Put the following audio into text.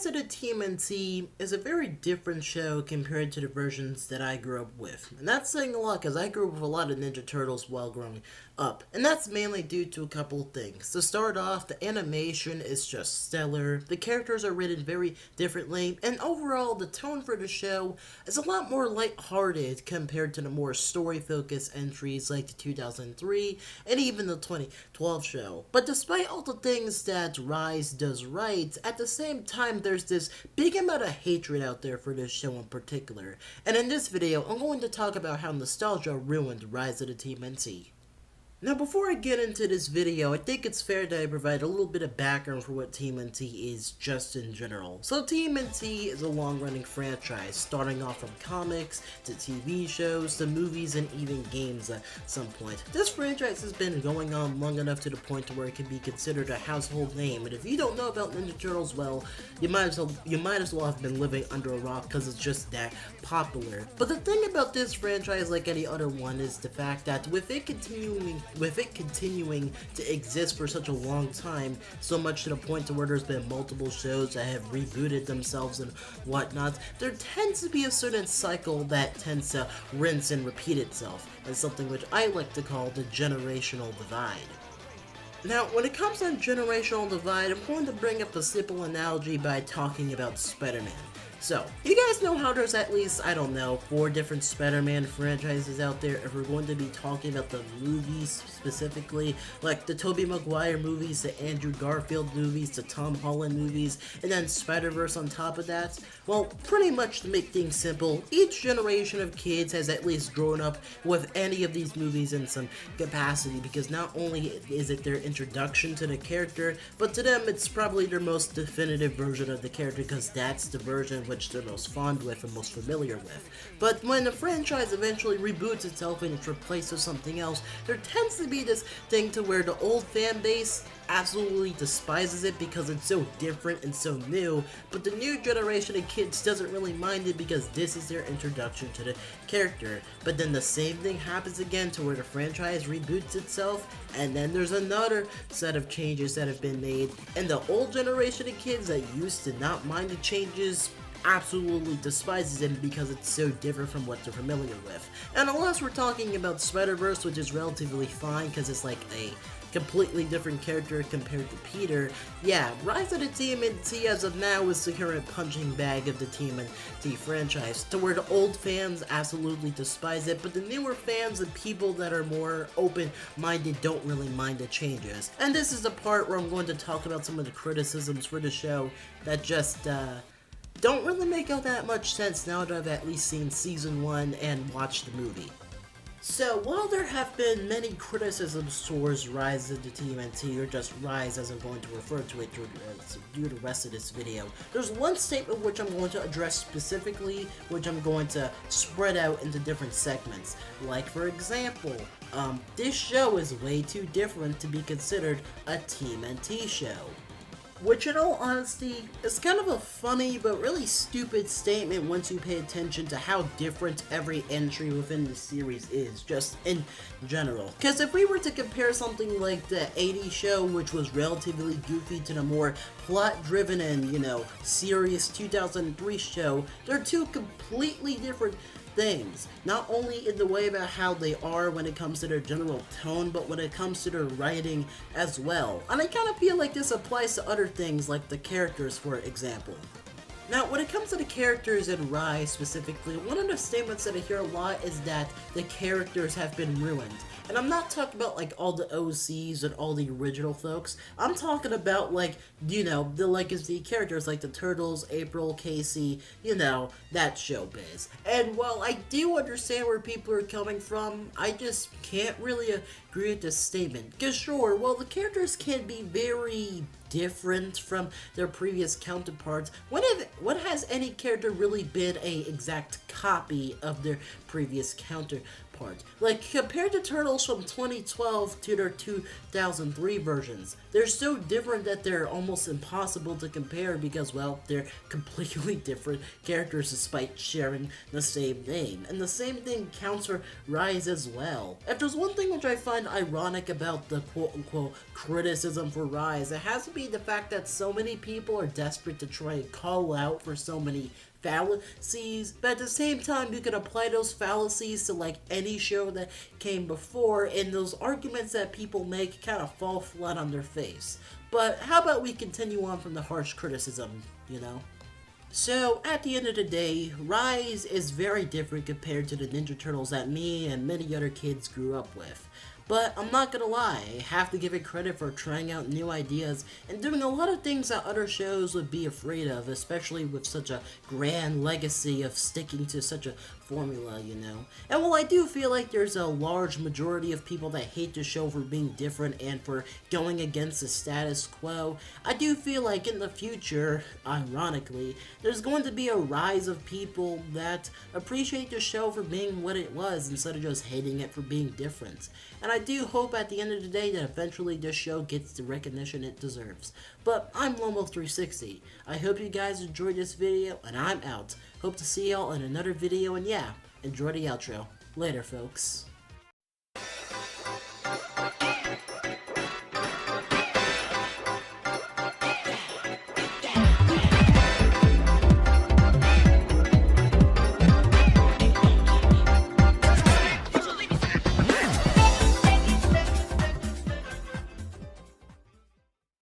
Rise of the TMNT is a very different show compared to the versions that I grew up with. And that's saying a lot because I grew up with a lot of Ninja Turtles while growing up. And that's mainly due to a couple of things. To start off, the animation is just stellar, the characters are written very differently, and overall the tone for the show is a lot more lighthearted compared to the more story-focused entries like the 2003 and even the 2012 show. But despite all the things that Rise does right, at the same time there's this big amount of hatred out there for this show in particular. And in this video, I'm going to talk about how nostalgia ruined Rise of the TMNT. Now, before I get into this video, I think it's fair that I provide a little bit of background for what TMNT is just in general. So TMNT is a long-running franchise, starting off from comics, to TV shows, to movies, and even games at some point. This franchise has been going on long enough to the point to where it can be considered a household name, and if you don't know about Ninja Turtles, well, you might as well have been living under a rock because it's just that popular. But the thing about this franchise, like any other one, is the fact that with it continuing to exist for such a long time, so much to the point to where there's been multiple shows that have rebooted themselves and whatnot, there tends to be a certain cycle that tends to rinse and repeat itself, and something which I like to call the generational divide. Now, when it comes to generational divide, I'm going to bring up the simple analogy by talking about Spider-Man. So, you guys know how there's at least, I don't know, 4 different Spider-Man franchises out there. If we're going to be talking about the movies specifically, like the Tobey Maguire movies, the Andrew Garfield movies, the Tom Holland movies, and then Spider-Verse on top of that, well, pretty much to make things simple, each generation of kids has at least grown up with any of these movies in some capacity, because not only is it their introduction to the character, but to them it's probably their most definitive version of the character, because that's the version which they're most fond with and most familiar with. But when the franchise eventually reboots itself and it's replaced with something else, there tends to be this thing to where the old fan base absolutely despises it because it's so different and so new, but the new generation of kids doesn't really mind it because this is their introduction to the character. But then the same thing happens again to where the franchise reboots itself, and then there's another set of changes that have been made, and the old generation of kids that used to not mind the changes absolutely despises it because it's so different from what they're familiar with. And unless we're talking about Spider-Verse, which is relatively fine because it's like a completely different character compared to Peter, yeah, Rise of the TMNT as of now is the current punching bag of the TMNT franchise, to where the old fans absolutely despise it, but the newer fans and people that are more open-minded don't really mind the changes. And this is the part where I'm going to talk about some of the criticisms for the show that just, don't really make all that much sense now that I've at least seen Season 1 and watched the movie. So, while there have been many criticisms towards Rise of the TMNT, or just Rise as I'm going to refer to it through the rest of this video, there's one statement which I'm going to address specifically, which I'm going to spread out into different segments. Like, for example, this show is way too different to be considered a TMNT show. Which, in all honesty, is kind of a funny but really stupid statement once you pay attention to how different every entry within the series is, just in general. Because if we were to compare something like the 80s show, which was relatively goofy, to the more plot-driven and, serious 2003 show, they're two completely different things, not only in the way about how they are when it comes to their general tone, but when it comes to their writing as well. And I kind of feel like this applies to other things like the characters, for example. Now, when it comes to the characters in Rise specifically, one of the statements that I hear a lot is that the characters have been ruined. And I'm not talking about like all the OCs and all the original folks. I'm talking about like, the legacy characters like the Turtles, April, Casey, that showbiz. And while I do understand where people are coming from, I just can't really agree with this statement. Because sure, while the characters can be very different from their previous counterparts, when has any character really been an exact copy of their previous counterpart? part. Like, compared to Turtles from 2012 to their 2003 versions, they're so different that they're almost impossible to compare because, well, they're completely different characters despite sharing the same name. And the same thing counts for Rise as well. If there's one thing which I find ironic about the quote-unquote criticism for Rise, it has to be the fact that so many people are desperate to try and call out for so many fallacies, but at the same time you could apply those fallacies to like any show that came before, and those arguments that people make kind of fall flat on their face. But how about we continue on from the harsh criticism, you know? So, at the end of the day, Rise is very different compared to the Ninja Turtles that me and many other kids grew up with. But I'm not gonna lie, I have to give it credit for trying out new ideas and doing a lot of things that other shows would be afraid of, especially with such a grand legacy of sticking to such a formula, you know. And while I do feel like there's a large majority of people that hate the show for being different and for going against the status quo, I do feel like in the future, ironically, there's going to be a rise of people that appreciate the show for being what it was instead of just hating it for being different. And I do hope at the end of the day that eventually this show gets the recognition it deserves. But I'm Lomo360. I hope you guys enjoyed this video, and I'm out. Hope to see y'all in another video, and yeah, enjoy the outro. Later, folks.